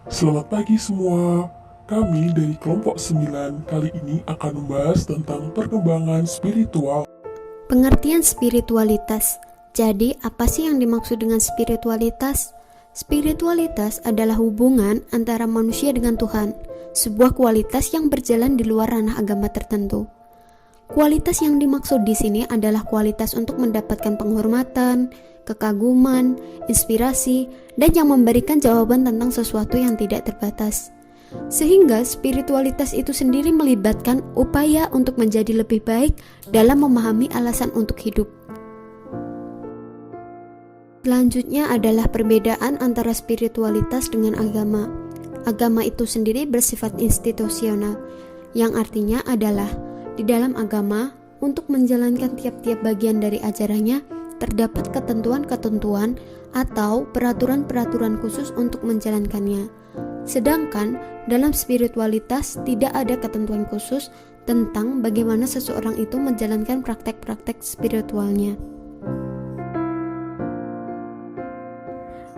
Selamat pagi semua. Kami dari kelompok 9 kali ini akan membahas tentang perkembangan spiritual. Pengertian spiritualitas. Jadi, apa sih yang dimaksud dengan spiritualitas? Spiritualitas adalah hubungan antara manusia dengan Tuhan, sebuah kualitas yang berjalan di luar ranah agama tertentu. Kualitas yang dimaksud di sini adalah kualitas untuk mendapatkan penghormatan, kekaguman, inspirasi, dan yang memberikan jawaban tentang sesuatu yang tidak terbatas. Sehingga spiritualitas itu sendiri melibatkan upaya untuk menjadi lebih baik dalam memahami alasan untuk hidup. Selanjutnya adalah perbedaan antara spiritualitas dengan agama. Agama itu sendiri bersifat institusional, yang artinya adalah di dalam agama, untuk menjalankan tiap-tiap bagian dari ajarannya, terdapat ketentuan-ketentuan atau peraturan-peraturan khusus untuk menjalankannya. Sedangkan dalam spiritualitas tidak ada ketentuan khusus tentang bagaimana seseorang itu menjalankan praktek-praktek spiritualnya.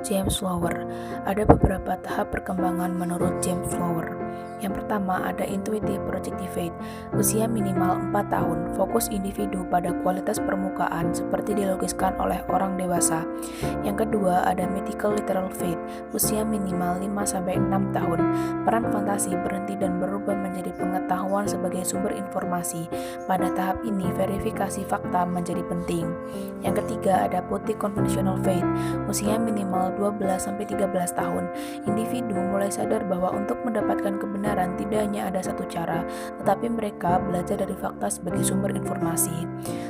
James Lower. Ada beberapa tahap perkembangan menurut James Lower. Yang pertama ada intuitive projective faith, usia minimal 4 tahun, fokus individu pada kualitas permukaan seperti dilukiskan oleh orang dewasa. Yang kedua ada mythical literal faith, usia minimal 5-6 tahun, peran fantasi berhenti dan berubah menjadi pengetahuan sebagai sumber informasi. Pada tahap ini verifikasi fakta menjadi penting. Yang ketiga ada putih conventional faith, usia minimal 12-13 tahun, individu mulai sadar bahwa untuk mendapatkan kebenaran tidak hanya ada satu cara, tetapi mereka belajar dari fakta sebagai sumber informasi.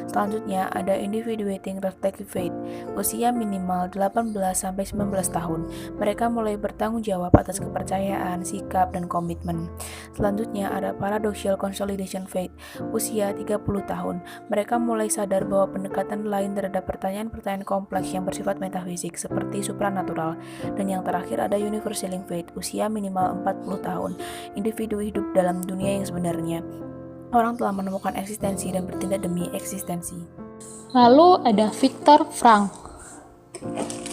Selanjutnya ada individuating reflective faith, usia minimal 18-19 tahun, mereka mulai bertanggung jawab atas kepercayaan, sikap, dan komitmen. Selanjutnya ada paradoxical consolidation faith, usia 30 tahun, mereka mulai sadar bahwa pendekatan lain terhadap pertanyaan-pertanyaan kompleks yang bersifat metafisik seperti supranatural. Dan yang terakhir ada universal faith, usia minimal 40 tahun, individu hidup dalam dunia yang sebenarnya. Orang telah menemukan eksistensi dan bertindak demi eksistensi. Lalu ada Viktor Frankl.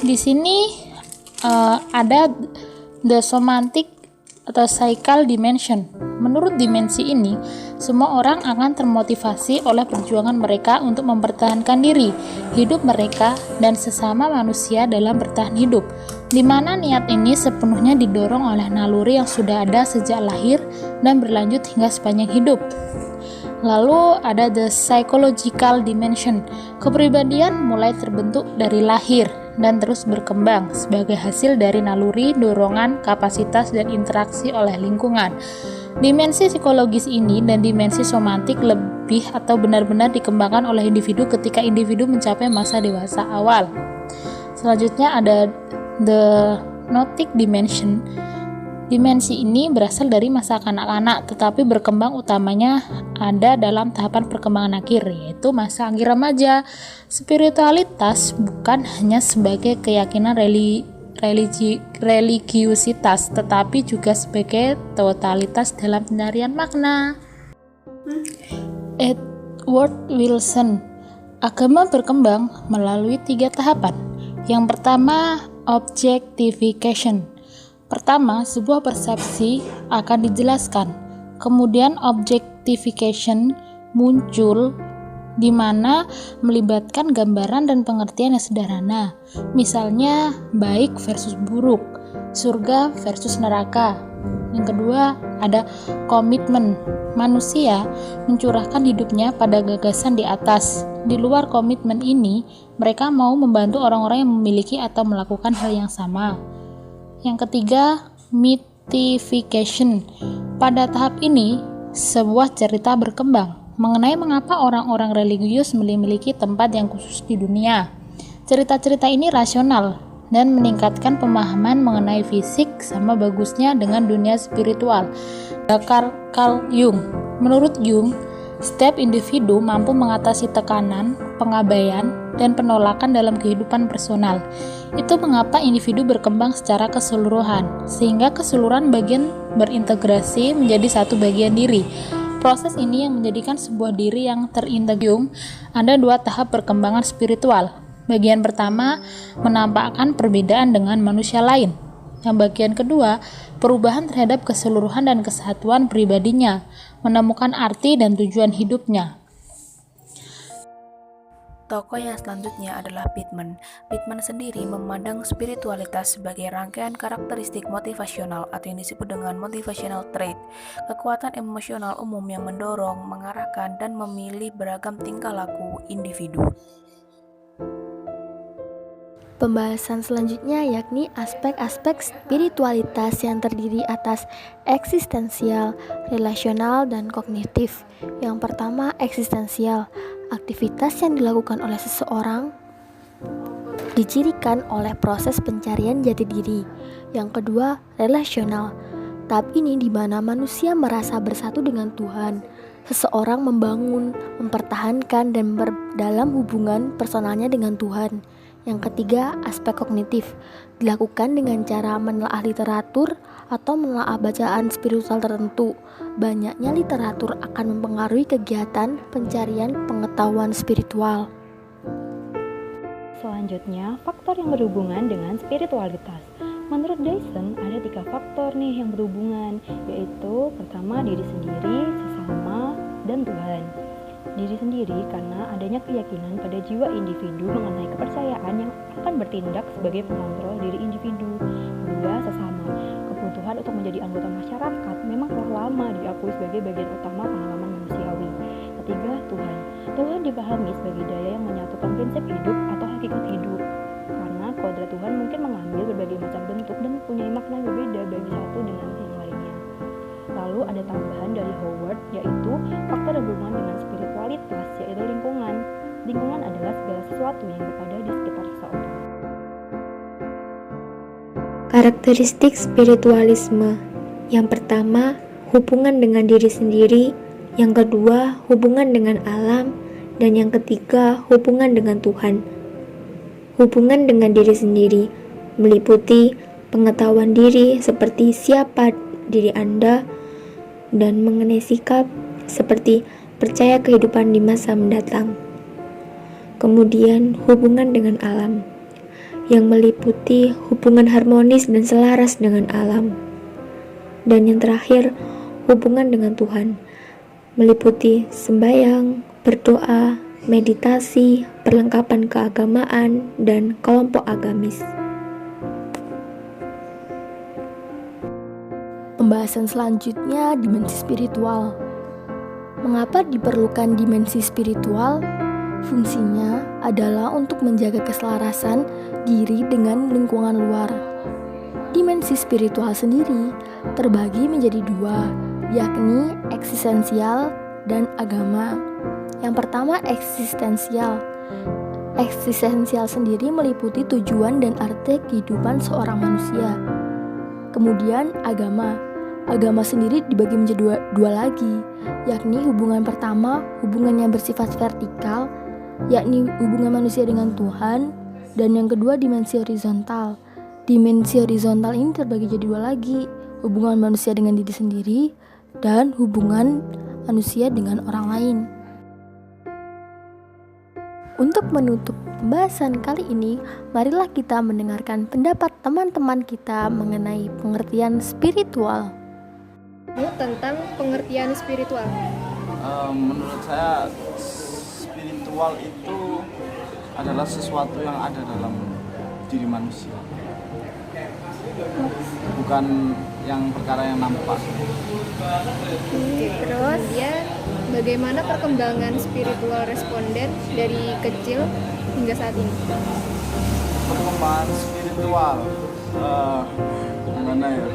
Di sini ada the somatic atau psychical dimension. Menurut dimensi ini, semua orang akan termotivasi oleh perjuangan mereka untuk mempertahankan diri, hidup mereka, dan sesama manusia dalam bertahan hidup, di mana niat ini sepenuhnya didorong oleh naluri yang sudah ada sejak lahir dan berlanjut hingga sepanjang hidup. Lalu ada the psychological dimension. Kepribadian mulai terbentuk dari lahir dan terus berkembang sebagai hasil dari naluri, dorongan, kapasitas, dan interaksi oleh lingkungan. Dimensi psikologis ini dan dimensi somatik lebih atau benar-benar dikembangkan oleh individu ketika individu mencapai masa dewasa awal. Selanjutnya ada the gnostic dimension. Dimensi ini berasal dari masa kanak-kanak, tetapi berkembang utamanya ada dalam tahapan perkembangan akhir, yaitu masa akhir remaja. Spiritualitas bukan hanya sebagai keyakinan religiusitas, tetapi juga sebagai totalitas dalam pencarian makna. Edward Wilson. Agama berkembang melalui 3 tahapan. Yang pertama, objectification. Pertama, sebuah persepsi akan dijelaskan. Kemudian objectification muncul di mana melibatkan gambaran dan pengertian yang sederhana. Misalnya, baik versus buruk, surga versus neraka. Yang kedua, ada komitmen. Manusia mencurahkan hidupnya pada gagasan di atas. Di luar komitmen ini, mereka mau membantu orang-orang yang memiliki atau melakukan hal yang sama. Yang ketiga, mythification. Pada tahap ini, sebuah cerita berkembang mengenai mengapa orang-orang religius memiliki tempat yang khusus di dunia. Cerita-cerita ini rasional dan meningkatkan pemahaman mengenai fisik sama bagusnya dengan dunia spiritual. Carl Jung. Menurut Jung, setiap individu mampu mengatasi tekanan, pengabaian, dan penolakan dalam kehidupan personal. Itu mengapa individu berkembang secara keseluruhan, sehingga keseluruhan bagian berintegrasi menjadi satu bagian diri. Proses ini yang menjadikan sebuah diri yang terintegrasi. Ada 2 tahap perkembangan spiritual. Bagian pertama menampakkan perbedaan dengan manusia lain. Yang bagian kedua, perubahan terhadap keseluruhan dan kesatuan pribadinya, menemukan arti dan tujuan hidupnya. Tokoh yang selanjutnya adalah Pitman. Pitman sendiri memandang spiritualitas sebagai rangkaian karakteristik motivasional atau yang disebut dengan motivational trait, kekuatan emosional umum yang mendorong, mengarahkan, dan memilih beragam tingkah laku individu. Pembahasan selanjutnya yakni aspek-aspek spiritualitas yang terdiri atas eksistensial, relasional, dan kognitif. Yang pertama, eksistensial. Aktivitas yang dilakukan oleh seseorang dicirikan oleh proses pencarian jati diri. Yang kedua, relasional. Tahap ini di mana manusia merasa bersatu dengan Tuhan. Seseorang membangun, mempertahankan, dan memperdalam hubungan personalnya dengan Tuhan. Yang ketiga, aspek kognitif. Dilakukan dengan cara menelaah literatur atau menelaah bacaan spiritual tertentu. Banyaknya literatur akan mempengaruhi kegiatan pencarian pengetahuan spiritual. Selanjutnya, faktor yang berhubungan dengan spiritualitas. Menurut Dyson, ada 3 faktor nih yang berhubungan, yaitu pertama diri sendiri, sesama, dan Tuhan. Diri sendiri karena adanya keyakinan pada jiwa individu mengenai kepercayaan yang akan bertindak sebagai pengontrol diri individu. Kedua, sesama. Kebutuhan untuk menjadi anggota masyarakat memang telah lama diakui sebagai bagian utama pengalaman manusiawi. Ketiga, Tuhan. Tuhan dipahami sebagai daya yang menyatukan prinsip hidup atau hakikat hidup. Karena kodrat Tuhan mungkin mengambil berbagai macam bentuk dan mempunyai makna berbeda bagi satu dengan yang lainnya. Lalu ada tambahan dari Howard, yaitu faktor yang berhubungan dengan spiritualitas, yaitu lingkungan. Lingkungan adalah segala sesuatu yang berada di sekitar seseorang. Karakteristik spiritualisme. Yang pertama, hubungan dengan diri sendiri. Yang kedua, hubungan dengan alam. Dan yang ketiga, hubungan dengan Tuhan. Hubungan dengan diri sendiri meliputi pengetahuan diri seperti siapa diri Anda, dan mengenai sikap seperti percaya kehidupan di masa mendatang. Kemudian hubungan dengan alam yang meliputi hubungan harmonis dan selaras dengan alam. Dan yang terakhir, hubungan dengan Tuhan meliputi sembahyang, berdoa, meditasi, perlengkapan keagamaan, dan kelompok agamis. Pembahasan selanjutnya, dimensi spiritual. Mengapa diperlukan dimensi spiritual? Fungsinya adalah untuk menjaga keselarasan diri dengan lingkungan luar. Dimensi spiritual sendiri terbagi menjadi 2, yakni eksistensial dan agama. Yang pertama, eksistensial. Eksistensial sendiri meliputi tujuan dan arti kehidupan seorang manusia. Kemudian agama. Agama sendiri dibagi menjadi dua lagi, yakni hubungan pertama, hubungan yang bersifat vertikal, yakni hubungan manusia dengan Tuhan, dan yang kedua dimensi horizontal. Dimensi horizontal ini terbagi jadi 2 lagi, hubungan manusia dengan diri sendiri dan hubungan manusia dengan orang lain. Untuk menutup pembahasan kali ini, marilah kita mendengarkan pendapat teman-teman kita mengenai pengertian spiritual. Tentang pengertian spiritual. Menurut saya spiritual itu adalah sesuatu yang ada dalam diri manusia, bukan yang perkara yang nampak. Terus bagaimana perkembangan spiritual responden dari kecil hingga saat ini? Perkembangan spiritual gimana ya?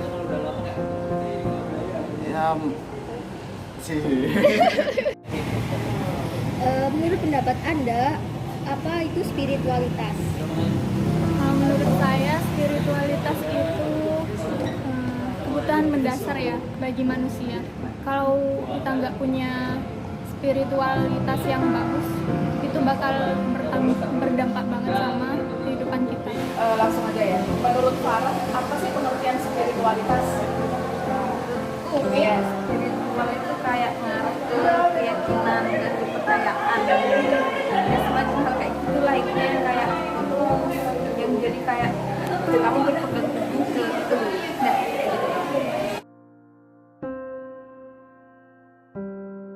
Menurut pendapat Anda, apa itu spiritualitas? Menurut saya spiritualitas itu kebutuhan mendasar ya bagi manusia. Kalau kita nggak punya spiritualitas yang bagus, itu bakal berdampak banget sama kehidupan kita. Langsung aja ya. Menurut Farah, apa sih pengertian spiritualitas? Ya, spiritual itu kayak ngarah ke keyakinan dan kepercayaan, ya semacam hal kayak gitulah, intinya kayak yang jadi kayak kamu berpegang